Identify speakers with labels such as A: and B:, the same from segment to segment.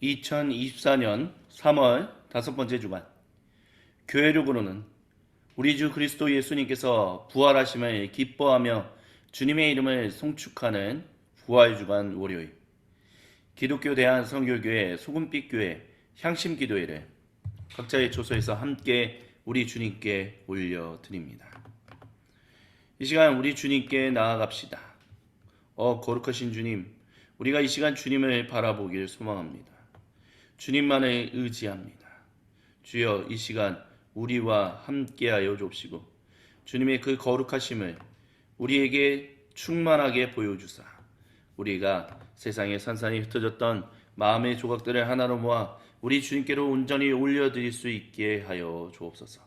A: 2024년 3월 5번째 주간 교회력으로는 우리 주 그리스도 예수님께서 부활하심을 기뻐하며 주님의 이름을 송축하는 부활주간 월요일, 기독교 대한선교교회 소금빛교회 향심기도회를 각자의 초소에서 함께 우리 주님께 올려드립니다. 이 시간 우리 주님께 나아갑시다. 거룩하신 주님, 우리가 이 시간 주님을 바라보길 소망합니다. 주님만을 의지합니다. 주여, 이 시간 우리와 함께하여 줍시고 주님의 그 거룩하심을 우리에게 충만하게 보여주사 우리가 세상에 산산이 흩어졌던 마음의 조각들을 하나로 모아 우리 주님께로 온전히 올려드릴 수 있게 하여 주옵소서.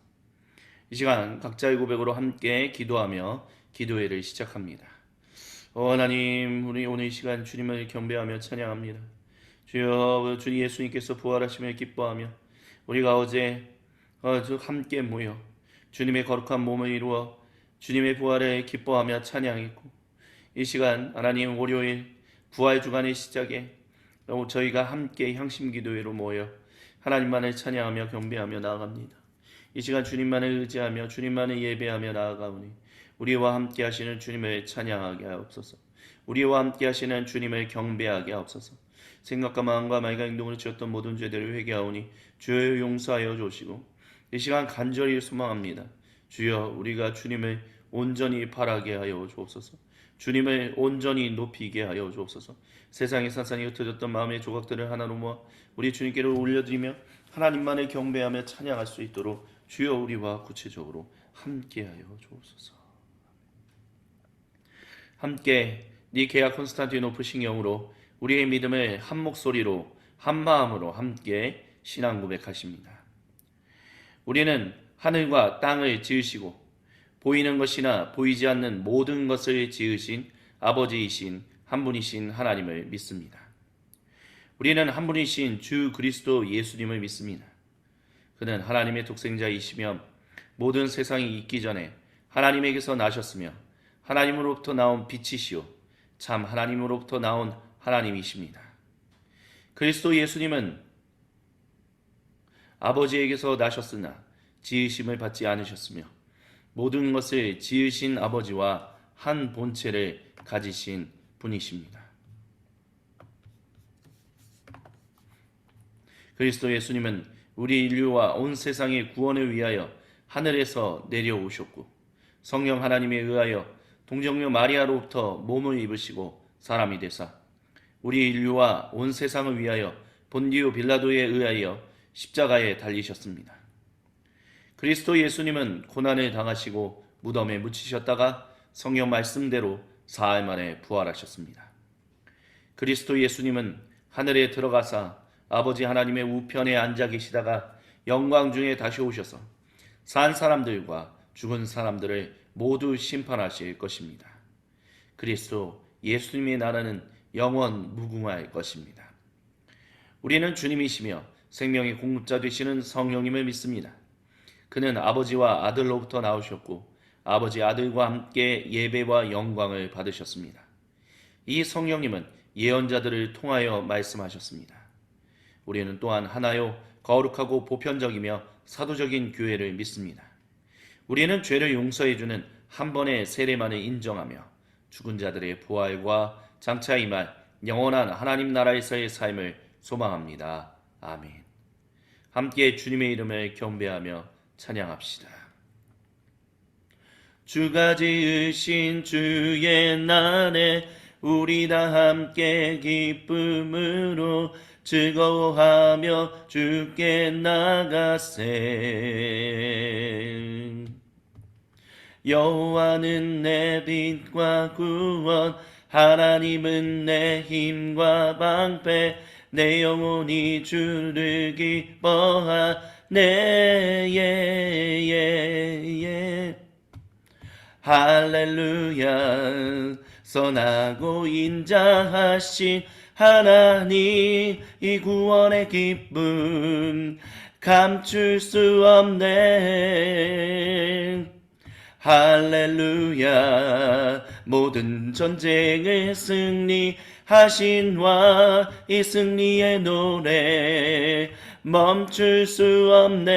A: 이 시간 각자의 고백으로 함께 기도하며 기도회를 시작합니다. 하나님, 우리 오늘 이 시간 주님을 경배하며 찬양합니다. 주여, 주님 예수님께서 부활하심을 기뻐하며 우리가 어제 함께 모여 주님의 거룩한 몸을 이루어 주님의 부활을 기뻐하며 찬양했고, 이 시간 하나님 월요일 부활주간의 시작에 저희가 함께 향심기도회로 모여 하나님만을 찬양하며 경배하며 나아갑니다. 이 시간 주님만을 의지하며 주님만을 예배하며 나아가오니 우리와 함께 하시는 주님을 찬양하게 하옵소서. 우리와 함께 하시는 주님을 경배하게 하옵소서. 생각과 마음과 말과 행동으로 지었던 모든 죄들을 회개하오니 주여 용서하여 주시고, 이 시간 간절히 소망합니다. 주여, 우리가 주님을 온전히 바라게 하여 주옵소서. 주님을 온전히 높이게 하여 주옵소서. 세상의 산산이 흩어졌던 마음의 조각들을 하나로 모아 우리 주님께로 올려드리며 하나님만을 경배하며 찬양할 수 있도록 주여 우리와 구체적으로 함께하여 주옵소서. 함께 니케아 콘스탄티노플 신경으로 우리의 믿음을 한 목소리로 한 마음으로 함께 신앙 고백하십니다. 우리는 하늘과 땅을 지으시고 보이는 것이나 보이지 않는 모든 것을 지으신 아버지이신 한 분이신 하나님을 믿습니다. 우리는 한 분이신 주 그리스도 예수님을 믿습니다. 그는 하나님의 독생자이시며 모든 세상이 있기 전에 하나님에게서 나셨으며 하나님으로부터 나온 빛이시오 참 하나님으로부터 나온 하나님이십니다. 그리스도 예수님은 아버지에게서 나셨으나 지으심을 받지 않으셨으며 모든 것을 지으신 아버지와 한 본체를 가지신 분이십니다. 그리스도 예수님은 우리 인류와 온 세상의 구원을 위하여 하늘에서 내려오셨고 성령 하나님에 의하여 동정녀 마리아로부터 몸을 입으시고 사람이 되사 우리 인류와 온 세상을 위하여 본디오 빌라도에 의하여 십자가에 달리셨습니다. 그리스도 예수님은 고난을 당하시고 무덤에 묻히셨다가 성경 말씀대로 사흘 만에 부활하셨습니다. 그리스도 예수님은 하늘에 들어가사 아버지 하나님의 우편에 앉아 계시다가 영광 중에 다시 오셔서 산 사람들과 죽은 사람들을 모두 심판하실 것입니다. 그리스도 예수님의 나라는 영원 무궁할 것입니다. 우리는 주님이시며 생명의 공급자 되시는 성령님을 믿습니다. 그는 아버지와 아들로부터 나오셨고 아버지 아들과 함께 예배와 영광을 받으셨습니다. 이 성령님은 예언자들을 통하여 말씀하셨습니다. 우리는 또한 하나요 거룩하고 보편적이며 사도적인 교회를 믿습니다. 우리는 죄를 용서해주는 한 번의 세례만을 인정하며 죽은 자들의 부활과 장차 임할 영원한 하나님 나라에서의 삶을 소망합니다. 아멘. 함께 주님의 이름을 경배하며 찬양합시다. 주가 지으신 주의 날에 우리 다 함께 기쁨으로 즐거워하며 주께 나가세. 여호와는 내 빛과 구원 하나님은 내 힘과 방패 내 영혼이 주를 기뻐하네. 할렐루야. 선하고 인자하신 하나님 이 구원의 기쁨 감출 수 없네. 할렐루야. 모든 전쟁을 승리하신 하신 왕 이 승리의 노래 멈출 수 없네.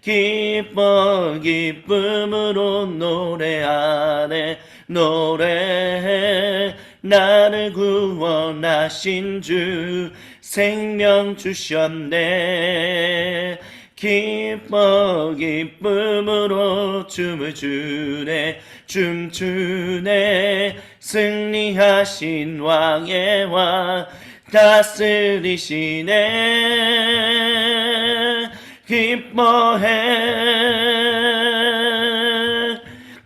A: 기뻐 기쁨으로 노래하네. 노래해. 나를 구원하신 주 생명 주셨네. 기뻐 기쁨으로 춤을 추네. 춤추네. 승리하신 왕의 왕 다스리시네. 기뻐해.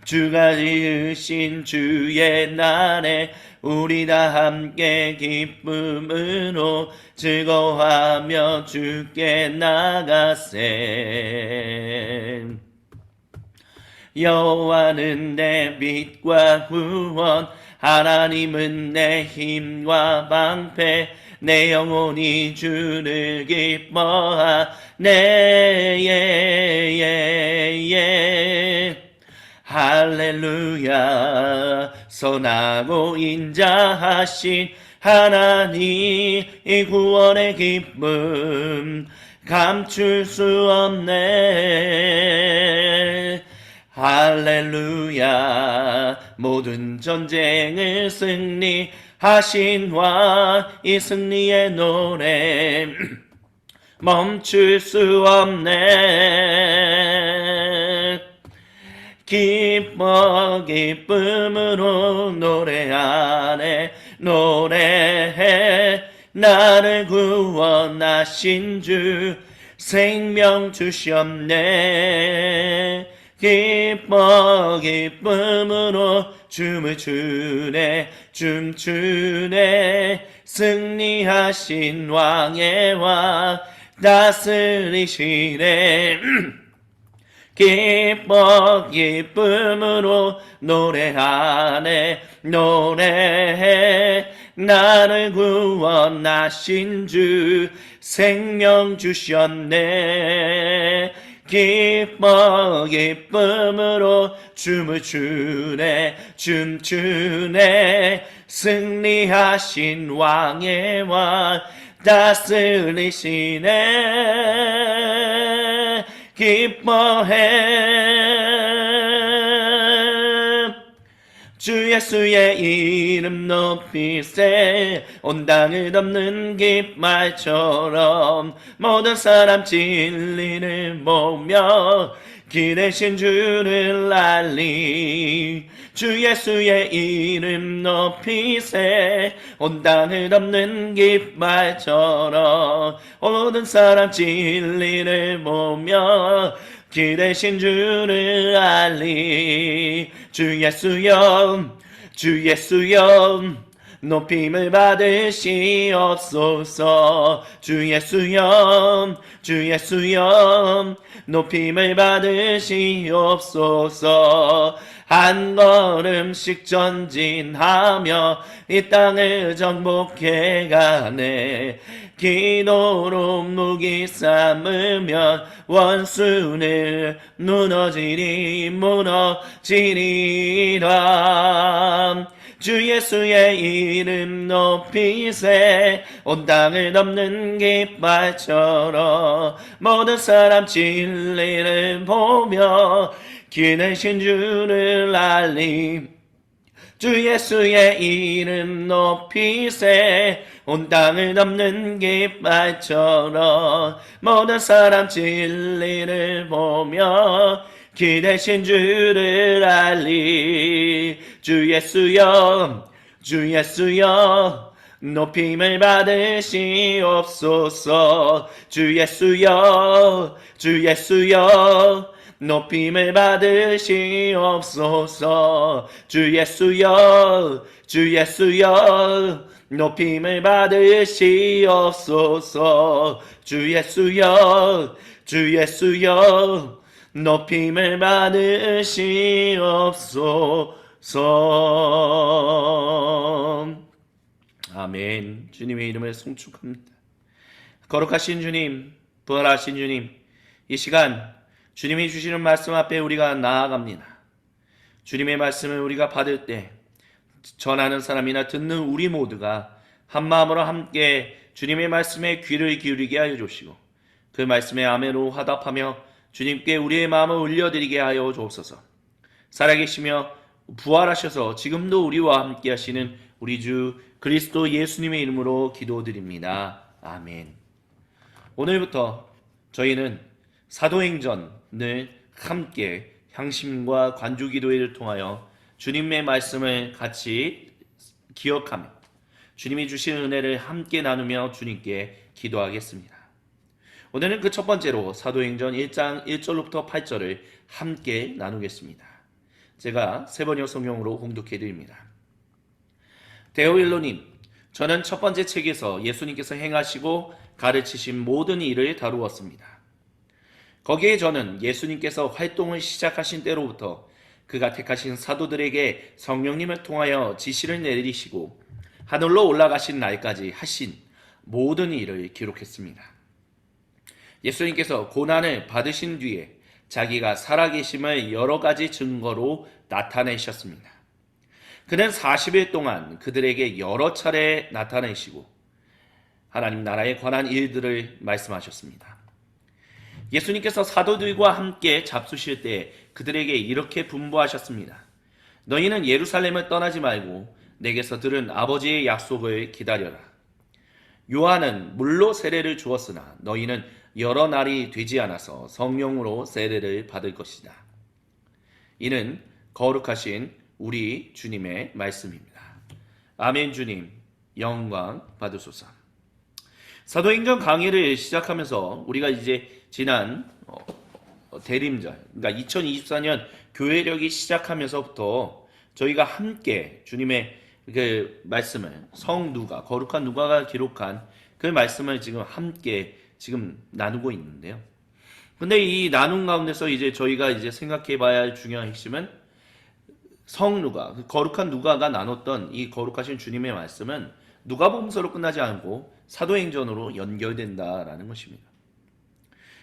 A: 주가 지으신 주의 날에 우리 다 함께 기쁨으로 즐거워하며 주께 나가세. 여호와는 내 빛과 구원, 하나님은 내 힘과 방패. 내 영혼이 주를 기뻐하네. 할렐루야. 선하고 인자하신 하나님 이 구원의 기쁨 감출 수 없네. 할렐루야. 모든 전쟁을 승리하신 왕 이 승리의 노래 멈출 수 없네. 기뻐 기쁨으로 노래하네. 노래해. 나를 구원하신 주 생명 주셨네. 기뻐 기쁨으로 춤을 추네. 춤추네. 승리하신 왕의 왕 다스리시네. 기뻐 기쁨으로 노래하네. 노래해. 나를 구원하신 주 생명 주셨네. 기뻐 기쁨으로 춤을 추네. 춤추네. 승리하신 왕의 왕 다스리시네. 기뻐해. 주 예수의 이름 높이세. 온 땅을 덮는 깃발처럼 모든 사람 진리를 보며 기대신 주를 알리. 주 예수의 이름 높이세. 온 땅을 덮는 깃발처럼 모든 사람 진리를 보며 기대신 주를 알리. 주 예수여 주 예수여 높임을 받으시옵소서. 주 예수여 주 예수여 높임을 받으시옵소서. 한 걸음씩 전진하며 이 땅을 정복해가네. 기도로 무기 삼으면 원수는 무너지리라. 주 예수의 이름 높이세. 온 땅을 덮는 깃발처럼 모든 사람 진리를 보며 기대신 주를 알리. 주 예수의 이름 높이세. 온 땅을 덮는 깃발처럼 모든 사람 진리를 보며 기대신 주를 알리. 주 예수여 주 예수여 높임을 받으시옵소서. 주 예수여 주 예수여 높임을 받으시옵소서. 주 예수여 주 예수여 높임을 받으시옵소서. 주 예수여 주 예수여 높임을 받으시옵소서. 아멘. 주님의 이름을 송축합니다. 거룩하신 주님, 부활하신 주님, 이 시간 주님이 주시는 말씀 앞에 우리가 나아갑니다. 주님의 말씀을 우리가 받을 때 전하는 사람이나 듣는 우리 모두가 한 마음으로 함께 주님의 말씀에 귀를 기울이게 하여 주시고 그 말씀에 아멘으로 화답하며 주님께 우리의 마음을 올려드리게 하여 주옵소서. 살아계시며 부활하셔서 지금도 우리와 함께 하시는 우리 주 그리스도 예수님의 이름으로 기도드립니다. 아멘. 오늘부터 저희는 사도행전을 함께 향심과 관주기도회를 통하여 주님의 말씀을 같이 기억하며 주님이 주신 은혜를 함께 나누며 주님께 기도하겠습니다. 오늘은 그 첫 번째로 사도행전 1장 1절로부터 8절을 함께 나누겠습니다. 제가 세번역 성경으로 공독해 드립니다. 데오일로님, 저는 첫 번째 책에서 예수님께서 행하시고 가르치신 모든 일을 다루었습니다. 거기에 저는 예수님께서 활동을 시작하신 때로부터 그가 택하신 사도들에게 성령님을 통하여 지시를 내리시고 하늘로 올라가신 날까지 하신 모든 일을 기록했습니다. 예수님께서 고난을 받으신 뒤에 자기가 살아계심을 여러 가지 증거로 나타내셨습니다. 그는 40일 동안 그들에게 여러 차례 나타내시고 하나님 나라에 관한 일들을 말씀하셨습니다. 예수님께서 사도들과 함께 잡수실 때 그들에게 이렇게 분부하셨습니다. 너희는 예루살렘을 떠나지 말고 내게서 들은 아버지의 약속을 기다려라. 요한은 물로 세례를 주었으나 너희는 여러 날이 되지 않아서 성령으로 세례를 받을 것이다. 이는 거룩하신 우리 주님의 말씀입니다. 아멘. 주님 영광 받으소서. 사도행전 강의를 시작하면서 우리가 이제 지난 대림절, 그러니까 2024년 교회력이 시작하면서부터 저희가 함께 주님의 그 말씀을 성누가, 거룩한 누가가 기록한 그 말씀을 지금 함께 지금 나누고 있는데요. 근데 이 나눔 가운데서 이제 저희가 이제 생각해 봐야 할 중요한 핵심은 성누가, 거룩한 누가가 나눴던 이 거룩하신 주님의 말씀은 누가복음서로 끝나지 않고 사도행전으로 연결된다라는 것입니다.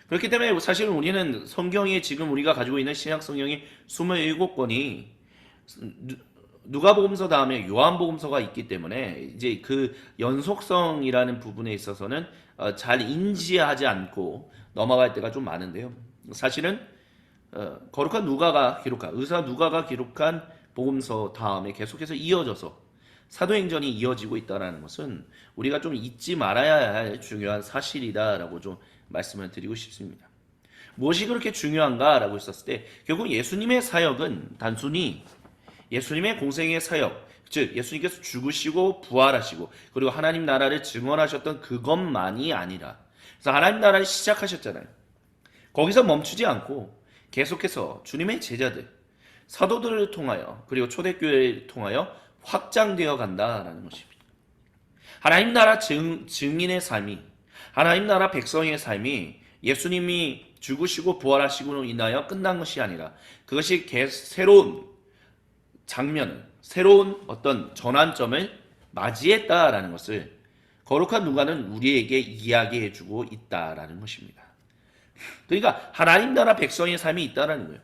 A: 그렇기 때문에 사실은 우리는 성경에 지금 우리가 가지고 있는 신약 성경이 27권이 누가복음서 다음에 요한복음서가 있기 때문에 이제 그 연속성이라는 부분에 있어서는 잘 인지하지 않고 넘어갈 때가 좀 많은데요. 사실은 거룩한 누가가 기록한, 의사 누가가 기록한 복음서 다음에 계속해서 이어져서 사도행전이 이어지고 있다는 것은 우리가 좀 잊지 말아야 할 중요한 사실이다라고 좀 말씀을 드리고 싶습니다. 무엇이 그렇게 중요한가라고 했었을 때 결국 예수님의 사역은 단순히 예수님의 공생의 사역, 즉 예수님께서 죽으시고 부활하시고 그리고 하나님 나라를 증언하셨던 그것만이 아니라, 그래서 하나님 나라를 시작하셨잖아요. 거기서 멈추지 않고 계속해서 주님의 제자들, 사도들을 통하여 그리고 초대교회를 통하여 확장되어 간다라는 것입니다. 하나님 나라 증인의 삶이, 하나님 나라 백성의 삶이 예수님이 죽으시고 부활하시고 인하여 끝난 것이 아니라 그것이 새로운 장면을, 새로운 어떤 전환점을 맞이했다라는 것을 거룩한 누가는 우리에게 이야기해주고 있다라는 것입니다. 그러니까 하나님 나라 백성의 삶이 있다라는 거예요.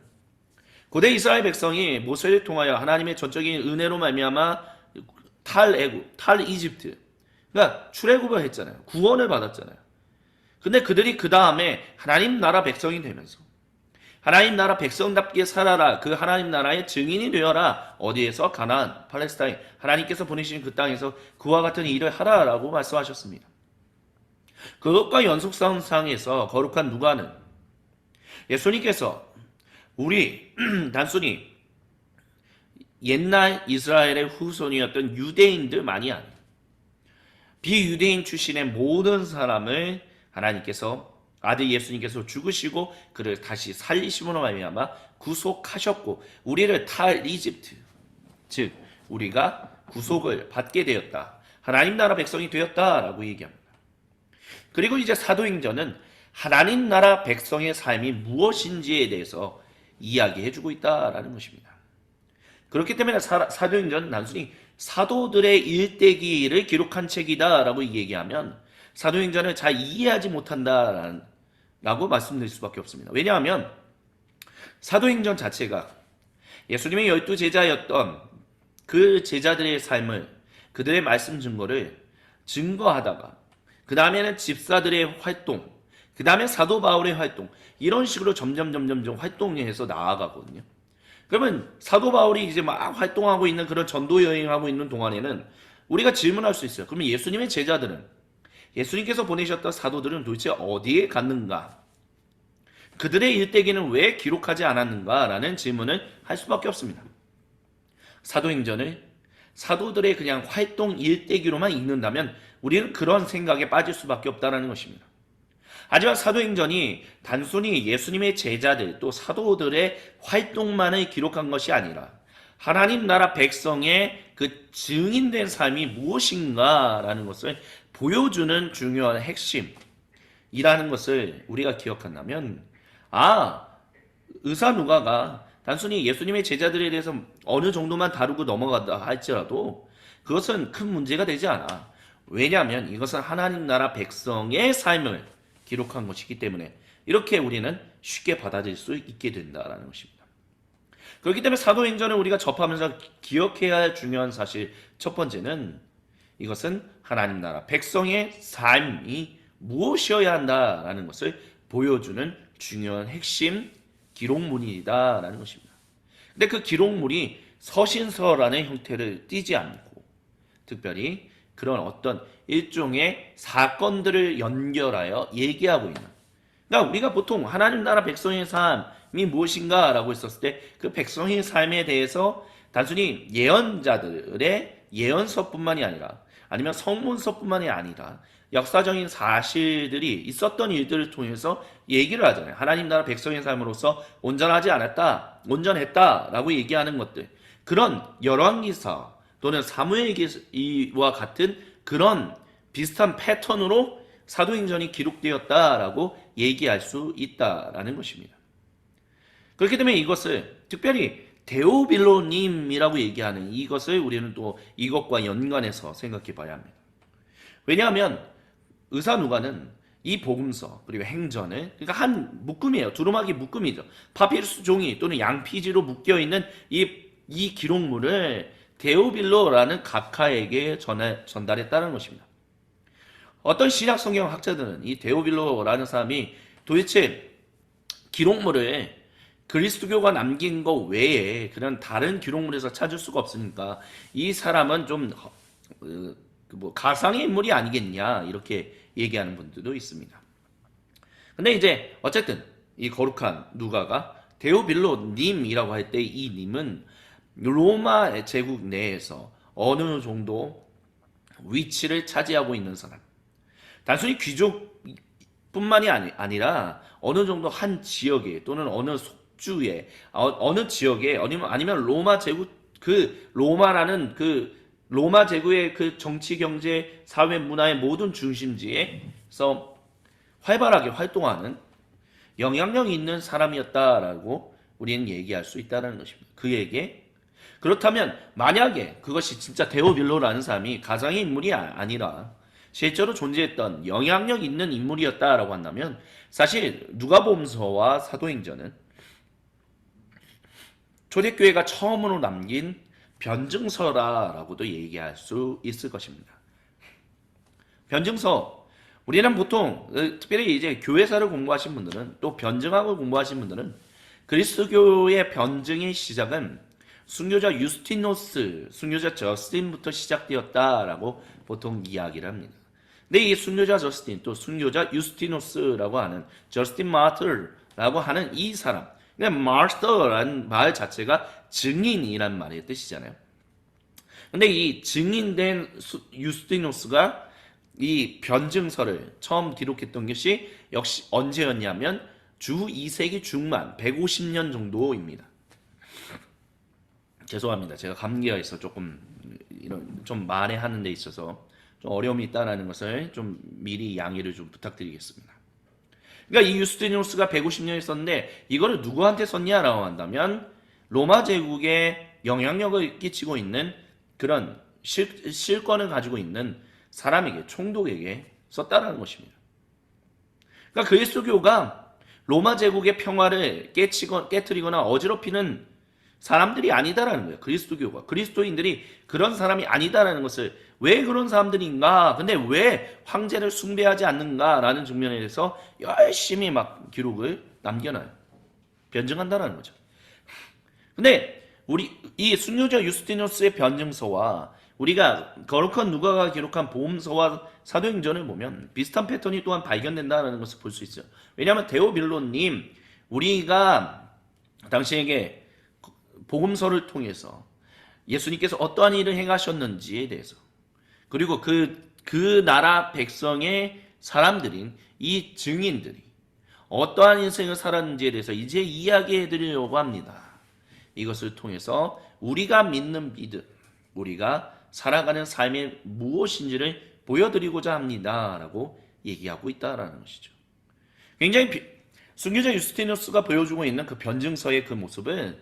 A: 고대 이스라엘 백성이 모세를 통하여 하나님의 전적인 은혜로 말미암아 탈 이집트, 그러니까 출애굽을 했잖아요. 구원을 받았잖아요. 근데 그들이 그 다음에 하나님 나라 백성이 되면서 하나님 나라 백성답게 살아라, 그 하나님 나라의 증인이 되어라. 어디에서? 가나안, 팔레스타인, 하나님께서 보내신 그 땅에서 그와 같은 일을 하라라고 말씀하셨습니다. 그것과 연속성상에서 거룩한 누가는 예수님께서 우리 단순히 옛날 이스라엘의 후손이었던 유대인들만이 아니에요. 비유대인 출신의 모든 사람을 하나님께서, 아들 예수님께서 죽으시고 그를 다시 살리심으로 말미암아 구속하셨고 우리를 탈 이집트, 즉 우리가 구속을 받게 되었다, 하나님 나라 백성이 되었다라고 얘기합니다. 그리고 이제 사도행전은 하나님 나라 백성의 삶이 무엇인지에 대해서 이야기해주고 있다라는 것입니다. 그렇기 때문에 사도행전은 단순히 사도들의 일대기를 기록한 책이다라고 얘기하면 사도행전을 잘 이해하지 못한다라고 말씀드릴 수밖에 없습니다. 왜냐하면 사도행전 자체가 예수님의 12 제자였던 그 제자들의 삶을, 그들의 말씀 증거를 증거하다가 그 다음에는 집사들의 활동, 그 다음에 사도 바울의 활동, 이런 식으로 점점 활동해서 나아가거든요. 그러면 사도 바울이 이제 막 활동하고 있는 그런 전도 여행하고 있는 동안에는 우리가 질문할 수 있어요. 그러면 예수님의 제자들은, 예수님께서 보내셨던 사도들은 도대체 어디에 갔는가? 그들의 일대기는 왜 기록하지 않았는가라는 질문을 할 수밖에 없습니다. 사도행전을 사도들의 그냥 활동 일대기로만 읽는다면 우리는 그런 생각에 빠질 수밖에 없다는 것입니다. 하지만 사도행전이 단순히 예수님의 제자들 또 사도들의 활동만을 기록한 것이 아니라 하나님 나라 백성의 그 증인된 삶이 무엇인가라는 것을 보여주는 중요한 핵심이라는 것을 우리가 기억한다면, 의사 누가가 단순히 예수님의 제자들에 대해서 어느 정도만 다루고 넘어가다 할지라도 그것은 큰 문제가 되지 않아. 왜냐하면 이것은 하나님 나라 백성의 삶을 기록한 것이기 때문에 이렇게 우리는 쉽게 받아들일 수 있게 된다는 것입니다. 그렇기 때문에 사도행전을 우리가 접하면서 기억해야 할 중요한 사실 첫 번째는 이것은 하나님 나라 백성의 삶이 무엇이어야 한다라는 것을 보여주는 중요한 핵심 기록물이다라는 것입니다. 근데 그 기록물이 서신서라는 형태를 띠지 않고 특별히 그런 어떤 일종의 사건들을 연결하여 얘기하고 있는, 그러니까 우리가 보통 하나님 나라 백성의 삶이 무엇인가라고 했었을 때 그 백성의 삶에 대해서 단순히 예언자들의 예언서뿐만이 아니라 아니면 성문서뿐만이 아니라 역사적인 사실들이 있었던 일들을 통해서 얘기를 하잖아요. 하나님 나라 백성의 삶으로서 온전하지 않았다, 온전했다라고 얘기하는 것들, 그런 열왕기사 또는 사무엘기와 같은 그런 비슷한 패턴으로 사도행전이 기록되었다라고 얘기할 수 있다라는 것입니다. 그렇기 때문에 이것을 특별히 데오빌로님이라고 얘기하는 이것을 우리는 또 이것과 연관해서 생각해 봐야 합니다. 왜냐하면 의사 누가는 이 복음서 그리고 행전을, 그러니까 한 묶음이에요. 두루마기 묶음이죠. 파피루스 종이 또는 양피지로 묶여 있는 이 기록물을 데오빌로라는 각하에게 전달했다는 것입니다. 어떤 신약 성경 학자들은 이 데오빌로라는 사람이 도대체 기록물을 그리스도교가 남긴 것 외에 그런 다른 기록물에서 찾을 수가 없으니까 이 사람은 좀 가상의 인물이 아니겠냐 이렇게 얘기하는 분들도 있습니다. 근데 이제 어쨌든 이 거룩한 누가가 데오빌로 님이라고 할 때 이 님은 로마 제국 내에서 어느 정도 위치를 차지하고 있는 사람, 단순히 귀족뿐만이 아니라 어느 정도 한 지역에 또는 어느 속주에 어느 지역에 아니면 로마 제국, 그 로마라는 그 로마 제국의 그 정치 경제 사회 문화의 모든 중심지에서 활발하게 활동하는 영향력 있는 사람이었다라고 우리는 얘기할 수 있다는 것입니다. 그에게, 그렇다면 만약에 그것이 진짜 데오빌로라는 사람이 가상의 인물이 아니라 실제로 존재했던 영향력 있는 인물이었다라고 한다면 사실 누가복음서와 사도행전은 초대교회가 처음으로 남긴 변증서라고도 얘기할 수 있을 것입니다. 변증서, 우리는 보통 특별히 이제 교회사를 공부하신 분들은 또 변증학을 공부하신 분들은 그리스도교의 변증의 시작은 순교자 유스티노스, 순교자 저스틴부터 시작되었다라고 보통 이야기를 합니다. 근데 이 순교자 저스틴 또 순교자 유스티노스라고 하는 저스틴 마터라고 하는 이 사람, 그냥 마스터라는 말 자체가 증인이란 말의 뜻이잖아요. 근데 이 증인된 유스티노스가 이 변증서를 처음 기록했던 것이 역시 언제였냐면 주 2세기 중반 150년 정도입니다. 죄송합니다. 제가 감기가 있어 조금 좀 말에 하는 데 있어서 좀 어려움이 있다는 것을 좀 미리 양해를 좀 부탁드리겠습니다. 그러니까 이 유스티노스가 150년 있었는데 이거를 누구한테 썼냐라고 한다면 로마 제국에 영향력을 끼치고 있는 그런 실권을 가지고 있는 사람에게, 총독에게 썼다는 것입니다. 그러니까 그리스도교가 로마 제국의 평화를 깨트리거나 어지럽히는 사람들이 아니다라는 거예요. 그리스도교가. 그리스도인들이 그런 사람이 아니다라는 것을 왜 그런 사람들인가? 근데 왜 황제를 숭배하지 않는가라는 측면에 대해서 열심히 막 기록을 남겨놔요. 변증한다라는 거죠. 근데 우리 이 순교자 유스티누스의 변증서와 우리가 거룩한 누가가 기록한 복음서와 사도행전을 보면 비슷한 패턴이 또한 발견된다는 것을 볼 수 있어요. 왜냐하면 데오빌로님, 우리가 당신에게 복음서를 통해서 예수님께서 어떠한 일을 행하셨는지에 대해서, 그리고 그 나라 백성의 사람들인 이 증인들이 어떠한 인생을 살았는지에 대해서 이제 이야기해 드리려고 합니다. 이것을 통해서 우리가 믿는 믿음, 우리가 살아가는 삶이 무엇인지를 보여드리고자 합니다. 라고 얘기하고 있다는 것이죠. 굉장히 순교자 유스티누스가 보여주고 있는 그 변증서의 그 모습을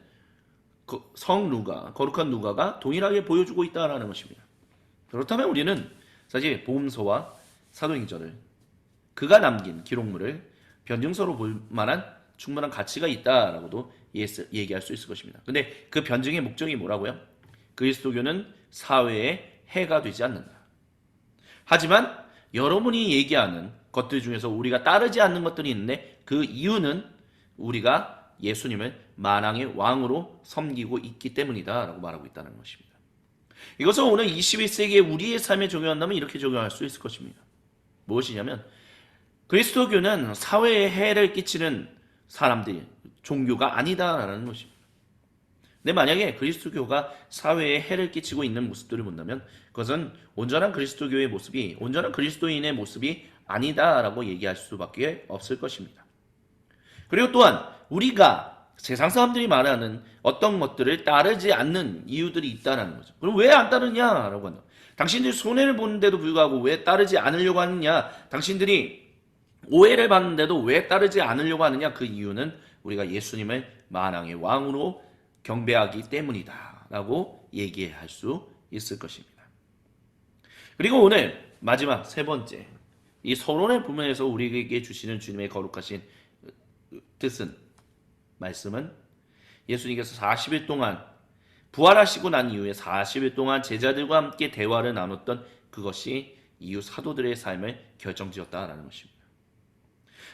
A: 성 누가, 거룩한 누가가 동일하게 보여주고 있다는 것입니다. 그렇다면 우리는 사실 복음서와 사도행전을, 그가 남긴 기록물을 변증서로 볼 만한 충분한 가치가 있다라고도 얘기할 수 있을 것입니다. 근데 그 변증의 목적이 뭐라고요? 그리스도교는 사회에 해가 되지 않는다. 하지만 여러분이 얘기하는 것들 중에서 우리가 따르지 않는 것들이 있는데 그 이유는 우리가 예수님을 만왕의 왕으로 섬기고 있기 때문이다 라고 말하고 있다는 것입니다. 이것을 오늘 21세기에 우리의 삶에 적용한다면 이렇게 적용할 수 있을 것입니다. 무엇이냐면 그리스도교는 사회에 해를 끼치는 사람들이 종교가 아니다라는 것입니다. 근데 만약에 그리스도교가 사회에 해를 끼치고 있는 모습들을 본다면 그것은 온전한 그리스도교의 모습이, 온전한 그리스도인의 모습이 아니다라고 얘기할 수밖에 없을 것입니다. 그리고 또한 우리가 세상 사람들이 말하는 어떤 것들을 따르지 않는 이유들이 있다는 거죠. 그럼 왜 안 따르냐라고 한다. 당신들이 손해를 보는데도 불구하고 왜 따르지 않으려고 하느냐? 당신들이 오해를 받는데도 왜 따르지 않으려고 하느냐? 그 이유는 우리가 예수님을 만왕의 왕으로 경배하기 때문이다 라고 얘기할 수 있을 것입니다. 그리고 오늘 마지막 세 번째, 이 서론의 부분에서 우리에게 주시는 주님의 거룩하신 뜻은, 말씀은 예수님께서 40일 동안 부활하시고 난 이후에 40일 동안 제자들과 함께 대화를 나눴던 그것이 이후 사도들의 삶을 결정지었다라는 것입니다.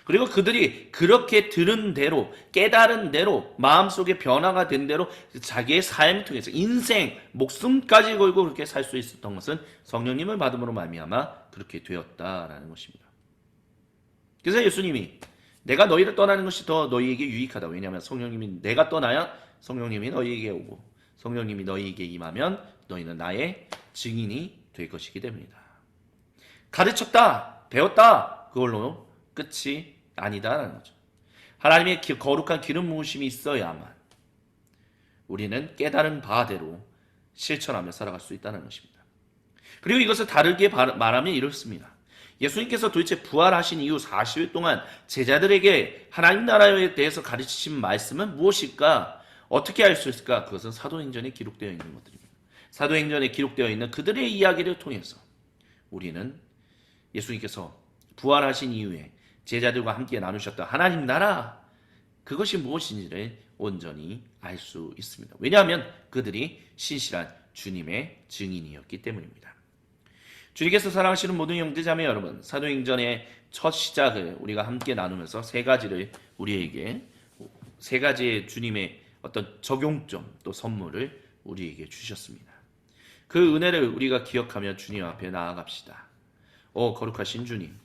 A: 그리고 그들이 그렇게 들은 대로, 깨달은 대로, 마음속에 변화가 된 대로 자기의 삶을 통해서 인생, 목숨까지 걸고 그렇게 살 수 있었던 것은 성령님을 받음으로 말미암아 그렇게 되었다라는 것입니다. 그래서 예수님이 내가 너희를 떠나는 것이 더 너희에게 유익하다. 왜냐하면 성령님이, 내가 떠나야 성령님이 너희에게 오고 성령님이 너희에게 임하면 너희는 나의 증인이 될 것이기 때문이다. 가르쳤다, 배웠다, 그걸로 끝이 아니다라는 거죠. 하나님의 거룩한 기름 부으심이 있어야만 우리는 깨달은 바대로 실천하며 살아갈 수 있다는 것입니다. 그리고 이것을 다르게 말하면 이렇습니다. 예수님께서 도대체 부활하신 이후 40일 동안 제자들에게 하나님 나라에 대해서 가르치신 말씀은 무엇일까? 어떻게 알 수 있을까? 그것은 사도행전에 기록되어 있는 것들입니다. 사도행전에 기록되어 있는 그들의 이야기를 통해서 우리는 예수님께서 부활하신 이후에 제자들과 함께 나누셨던 하나님 나라, 그것이 무엇인지를 온전히 알 수 있습니다. 왜냐하면 그들이 신실한 주님의 증인이었기 때문입니다. 주님께서 사랑하시는 모든 형제자매 여러분, 사도행전의 첫 시작을 우리가 함께 나누면서 세 가지를 우리에게, 세 가지의 주님의 어떤 적용점 또 선물을 우리에게 주셨습니다. 그 은혜를 우리가 기억하며 주님 앞에 나아갑시다. 거룩하신 주님,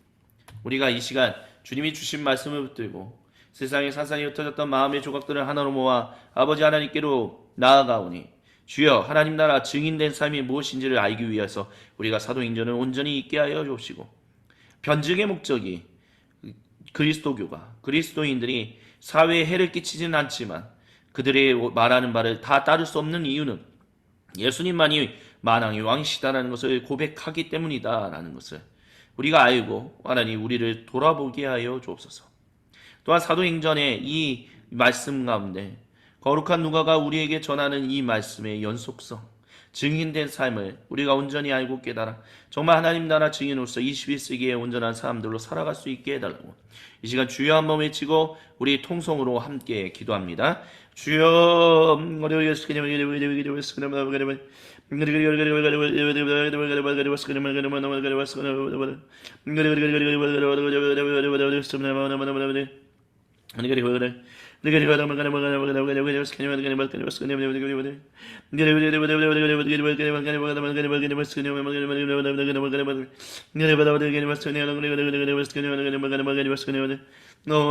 A: 우리가 이 시간 주님이 주신 말씀을 붙들고 세상에 산산이 흩어졌던 마음의 조각들을 하나로 모아 아버지 하나님께로 나아가오니 주여, 하나님 나라 증인된 삶이 무엇인지를 알기 위해서 우리가 사도행전을 온전히 있게 하여 주옵시고, 변증의 목적이 그리스도교가, 그리스도인들이 사회에 해를 끼치지는 않지만 그들의 말하는 바를 다 따를 수 없는 이유는 예수님만이 만왕의 왕이시다라는 것을 고백하기 때문이다라는 것을 우리가 알고 하나님 우리를 돌아보게 하여 주옵소서. 또한 사도행전의 이 말씀 가운데 거룩한 누가가 우리에게 전하는 이 말씀의 연속성, 증인된 삶을 우리가 온전히 알고 깨달아 정말 하나님 나라 증인으로서 21세기의 온전한 사람들로 살아갈 수 있게 해달라고 이 시간 주여 한번 외치고 우리 통성으로 함께 기도합니다. 주여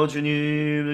A: 주님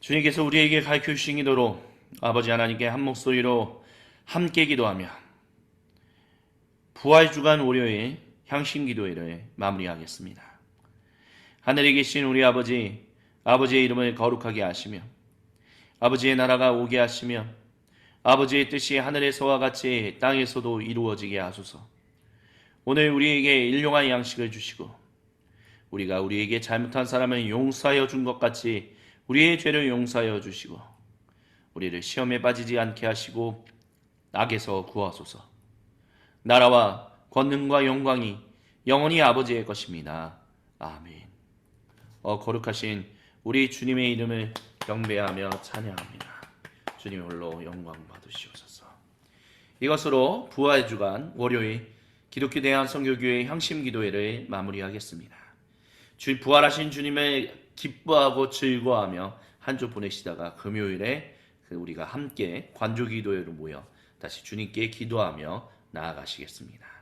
A: 주님께서 우리에게 가르쳐 주신 기도로 아버지 하나님께 한 목소리로 함께 기도하며 부활주간 월요일 향신 기도회를 마무리하겠습니다. 하늘에 계신 우리 아버지, 아버지의 이름을 거룩하게 하시며 아버지의 나라가 오게 하시며 아버지의 뜻이 하늘에서와 같이 땅에서도 이루어지게 하소서. 오늘 우리에게 일용할 양식을 주시고 우리가 우리에게 잘못한 사람을 용서하여 준 것 같이 우리의 죄를 용서하여 주시고 우리를 시험에 빠지지 않게 하시고 악에서 구하소서. 나라와 권능과 영광이 영원히 아버지의 것입니다. 아멘. 거룩하신 우리 주님의 이름을 경배하며 찬양합니다. 주님 홀로 영광 받으시옵소서. 이것으로 부활주간 월요일 기독교 대한선교교회 향심기도회를 마무리하겠습니다. 부활하신 주님을 기뻐하고 즐거워하며 한 주 보내시다가 금요일에 우리가 함께 관조기도회로 모여 다시 주님께 기도하며 나아가시겠습니다.